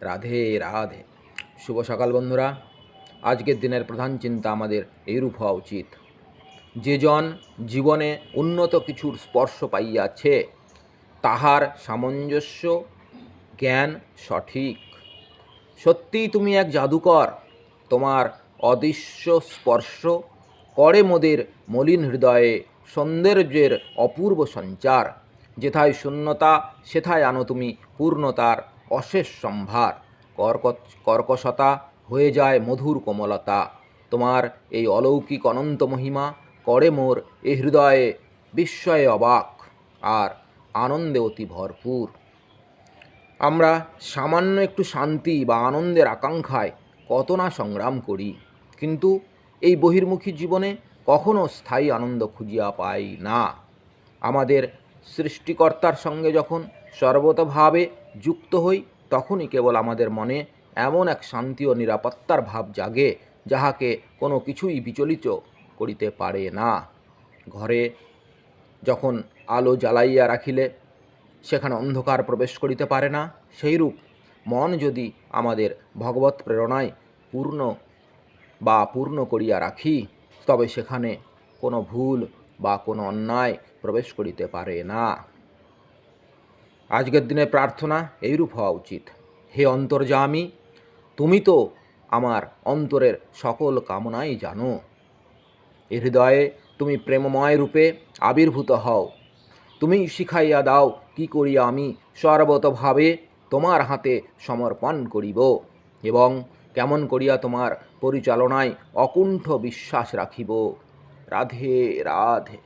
রাধে রাধে। শুভ সকাল বন্ধুরা। আজকের দিনের প্রধান চিন্তা আমাদের এইরূপ হওয়া উচিত, যে জন জীবনে উন্নত কিছুর স্পর্শ পাইয়াছে তাহার সামঞ্জস্য জ্ঞান সঠিক। সত্যিই তুমি এক জাদুকর, তোমার অদৃশ্য স্পর্শ করে মোদের মলিন হৃদয়ে সৌন্দর্যের অপূর্ব সঞ্চার। যেথায় শূন্যতা সেথায় আনো তুমি পূর্ণতার অশেষ সম্ভার। কর্কশতা হয়ে যায় মধুর কোমলতা। তোমার এই অলৌকিক অনন্ত মহিমা করে মোর এ হৃদয়ে বিস্ময়ে অবাক আর আনন্দে অতি ভরপুর। আমরা সামান্য একটু শান্তি বা আনন্দের আকাঙ্ক্ষায় কত না সংগ্রাম করি, কিন্তু এই বহির্মুখী জীবনে কখনো স্থায়ী আনন্দ খুঁজিয়া পাই না। আমাদের সৃষ্টিকর্তার সঙ্গে যখন সর্বতভাবে যুক্ত হই, তখনই কেবল আমাদের মনে এমন এক শান্তি ও নিরাপত্তার ভাব জাগে, যাহাকে কোনো কিছুই বিচলিত করিতে পারে না। ঘরে যখন আলো জ্বালাইয়া রাখিলে সেখানে অন্ধকার প্রবেশ করিতে পারে না, সেইরূপ মন যদি আমাদের ভগবৎ প্রেরণায় পূর্ণ করিয়া রাখি, তবে সেখানে কোনো ভুল বা কোনো অন্যায় প্রবেশ করিতে পারে না। আজকের দিনে প্রার্থনা এইরূপ হওয়া উচিত, হে অন্তর্যামী, তুমি তো আমার অন্তরের সকল কামনাই জানো। এ হৃদয়ে তুমি প্রেমময় রূপে আবির্ভূত হও। তুমি শিখাইয়া দাও কি করিয়া আমি সর্বতভাবে তোমার হাতে সমর্পণ করিব এবং কেমন করিয়া তোমার পরিচালনায় অকুণ্ঠ বিশ্বাস রাখিব। রাধে রাধে।